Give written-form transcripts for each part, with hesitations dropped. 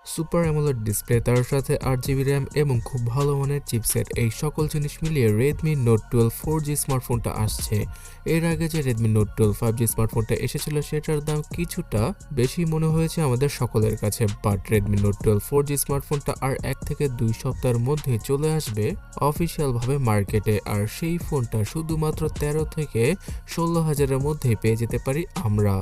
Super AMOLED display, তার সাথে 8GB RAM এবং খুব ভালো মানের চিপসেট, এই সকল জিনিস মিলিয়ে Redmi Note 12 4G স্মার্টফোনটা আসছে। এর আগে যে Redmi Note 12 5G স্মার্টফোনটা এসেছিল সেটার দাম কিছুটা বেশি মনে হয়েছে আমাদের সকলের কাছে, বাট Redmi Note 12 4G স্মার্টফোনটা আর 1 থেকে 2 সপ্তাহের মধ্যে চলে আসবে অফিসিয়াল ভাবে মার্কেটে। আর সেই ফোনটা শুধুমাত্র 13 থেকে 16 হাজারের মধ্যে পেয়ে যেতে পারি আমরা।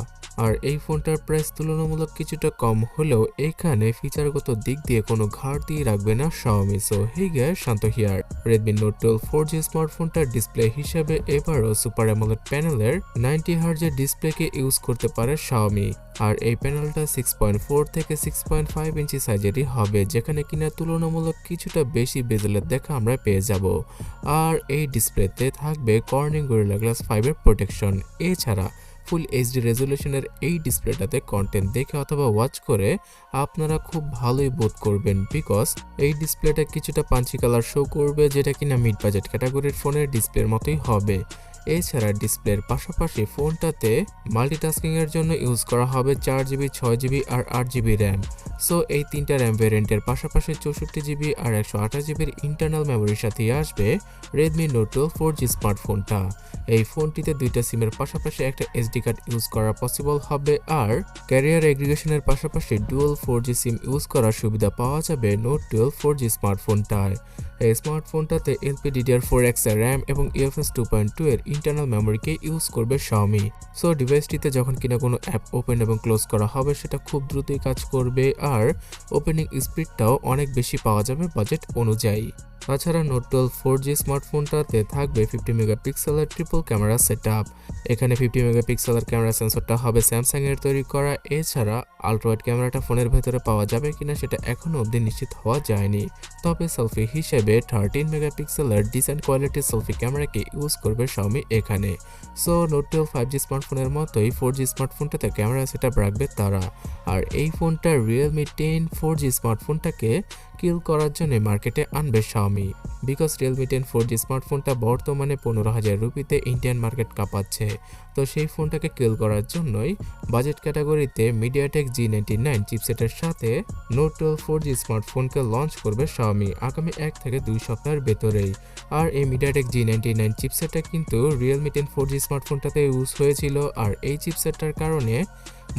আর এই ফোনটার প্রাইস তুলনামূলক কিছুটা কম হলেও এখানে ফিচারগত দিক দিয়ে কোনো ঘাটতি রাখবে না Xiaomi। So hey guys, Shanto here. Redmi Note 12 4G স্মার্টফোনটার ডিসপ্লে হিসেবে এবারও সুপার অ্যামোলেড প্যানেলের 90Hz এর ডিসপ্লেকে ইউজ করতে পারে Xiaomi। আর এই প্যানেলটা 6.4 থেকে 6.5 ইঞ্চি সাইজেরই হবে, যেখানে কিনা তুলনামূলক কিছুটা বেশি বেজেলের দেখা আমরা পেয়ে যাব। আর এই ডিসপ্লেতে থাকবে কর্নিং গরিলা গ্লাস 5 এর প্রোটেকশন। এছাড়া ফুল এইচডি রেজুলেশনের এই ডিসপ্লেটাতে কন্টেন্ট দেখে অথবা ওয়াচ করে আপনারা খুব ভালোই বোধ করবেন, বিকজ এই ডিসপ্লেটা কিছুটা পাঞ্চি কালার শো করবে, যেটা কিনা মিড বাজেট ক্যাটাগরির ফোনের ডিসপ্লের মতোই হবে। এছাড়া ডিসপ্লের পাশাপাশি ফোনটাতে মাল্টিটাস্কিং এর জন্য ইউজ করা হবে 4GB 6GB আর 8GB র্যাম। সো এই তিনটা র্যাম ভ্যারিয়েন্টের পাশাপাশি 64GB আর 128GBর ইন্টারনাল মেমোরির সাথে আসবে Redmi Note 12 4G স্মার্টফোনটা। এই ফোনটিতে দুইটা সিমের পাশাপাশি একটা এসডি কার্ড ইউজ করা পসিবল হবে, আর ক্যারিয়ার এগ্রিগেশনের পাশাপাশি ডুয়াল 4G সিম ইউজ করার সুবিধা পাওয়া যাবে Note 12 4G স্মার্টফোনটায়। এই স্মার্টফোনটাতে LPDDR4X এর র্যাম এবং UFS 2.2 এর ইন্টারনাল মেমোরিকে ইউজ করবে Xiaomi। সো ডিভাইসটিতে যখন কিনা কোনো অ্যাপ ওপেন এবং ক্লোজ করা হবে সেটা খুব দ্রুতই কাজ করবে, আর ওপেনিং স্পিডটাও অনেক বেশি পাওয়া যাবে বাজেট অনুযায়ী। তাছাড়া Note 12 4G স্মার্টফোনটাতে থাকবে 50 মেগাপিক্সেলের ট্রিপল ক্যামেরা সেটআপ। এখানে 50 মেগাপিক্সেলের ক্যামেরা সেন্সরটা হবে স্যামসাং এর তৈরি করা। এছাড়া আলট্রাওয়াইড ক্যামেরাটা ফোনের ভেতরে পাওয়া যাবে কিনা সেটা এখনো অবধি নিশ্চিত হওয়া যায়নি, তবে সেলফি হিসেবে 13 মেগাপিক্সেলের ডিসেন্ট কোয়ালিটির সেলফি ক্যামেরাকে ইউজ করবে Xiaomi এখানে। সো Note 12 5G স্মার্টফোনের মতোই 4G স্মার্টফোনটাতে ক্যামেরা সেটআপ রাখবে তারা। আর এই ফোনটা Realme 10 4G স্মার্টফোনটাকে কিল করার জন্য মার্কেটে আনবে Xiaomi, বিকজ Realme 10 4G স্মার্টফোনটা বর্তমানে 15,000 রুপিতে ইন্ডিয়ান মার্কেট কাঁপাচ্ছে। তো সেই ফোনটাকে কিল করার জন্যই বাজেট ক্যাটাগরিতে MediaTek G99 চিপসেটের সাথে Note 12 4G স্মার্টফোনকে লঞ্চ করবে Xiaomi আগামী 1 থেকে 2 সপ্তাহের ভেতরেই। আর এই MediaTek G99 চিপসেটটা কিন্তু Realme 10 4G স্মার্টফোনটাতে ইউজ হয়েছিল, আর এই চিপসেটটার কারণে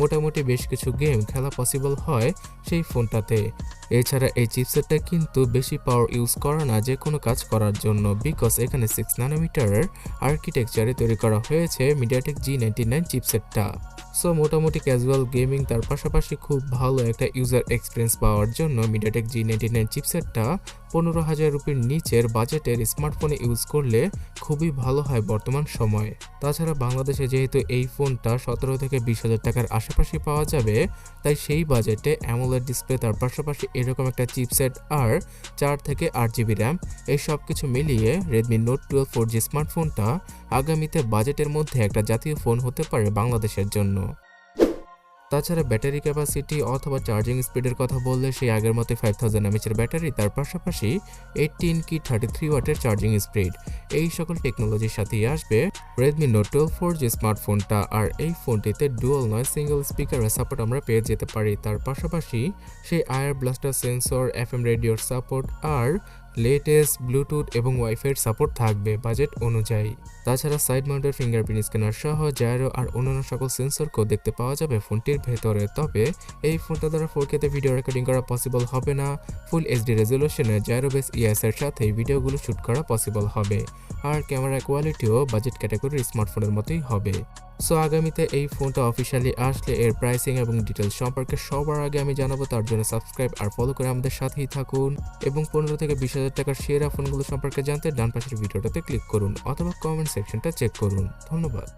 মোটামুটি বেশ কিছু গেম খেলা পসিবল হয় সেই ফোনটাতে। এছাড়া এই চিপসেটটা কিন্তু বেশি পাওয়ার ইউজ করে না যে কোনো কাজ করার জন্য, বিকজ এখানে 6 ন্যানোমিটারের আর্কিটেকচারে তৈরি করা হয়েছে MediaTek G99 চিপসেটটা। সো মোটামুটি ক্যাজুয়াল গেমিং তার পাশাপাশি খুব ভালো একটা ইউজার এক্সপিরিয়েন্স পাওয়ার জন্য MediaTek G99 চিপসেটটা 15,000 রুপির নিচের বাজেটের স্মার্টফোনে ইউজ করলে খুবই ভালো হয় বর্তমান সময়ে। তাছাড়া বাংলাদেশে যেহেতু এই ফোনটা 17 থেকে 20,000 টাকার আশেপাশে পাওয়া যাবে, তাই সেই বাজেটে অ্যামোলেড ডিসপ্লে তার পাশাপাশি এরকম একটা চিপসেট আর 4 থেকে 8GB র্যাম, এই সব কিছু মিলিয়ে Redmi Note 12 4G স্মার্টফোনটা আগামীতে বাজেটের মধ্যে একটা জাতীয় ফোন হতে পারে বাংলাদেশের জন্য। তাছাড়া ব্যাটারি ক্যাপাসিটি অথবা চার্জিং স্পিডের কথা বললে সেই আগের মতো 5000 mAh এর ব্যাটারি, তার পাশাপাশি 18 কি 33 ওয়াটের চার্জিং স্পিড, এই সকল টেকনোলজির সাথেই আসবে Redmi Note 12 4G স্মার্টফোনটা। আর এই ফোনটিতে ডুয়াল নয় সিঙ্গেল স্পিকারের সাপোর্ট আমরা পেয়ে যেতে পারি, তার পাশাপাশি সেই আয়ার ব্লাস্টার সেন্সর, FM রেডিওর সাপোর্ট আর লেটেস্ট ব্লুটুথ এবং ওয়াইফাই সাপোর্ট থাকবে বাজেট অনুযায়ী। তাছাড়া সাইড মাউন্টেড ফিঙ্গারপ্রিন্ট স্ক্যানার সহ জাইরো আর অন্যান্য সকল সেন্সরকেও দেখতে পাওয়া যাবে ফোনটির ভেতরে। তবে এই ফোনটা দ্বারা 4K তে ভিডিও রেকর্ডিং করা পসিবল হবে না, ফুল এইচডি রেজলিউশনে জাইরো বেস ইএস এর সাথে ভিডিওগুলো শুট করা পসিবল হবে, আর ক্যামেরা কোয়ালিটিও বাজেট ক্যাটাগরির স্মার্টফোনের মতোই হবে। সো আগামীতে এই ফোনটা অফিসিয়ালি আসলে এর প্রাইসিং এবং ডিটেলস সম্পর্কে সবার আগে আমি জানাবো, তার জন্য সাবস্ক্রাইব আর ফলো করে আমাদের সাথেই থাকুন এবং 15 থেকে 20,000 টাকার সেরা ফোনগুলো সম্পর্কে জানতে ডান পাশের ভিডিওটাতে ক্লিক করুন অথবা কমেন্ট সেকশনটা চেক করুন। ধন্যবাদ।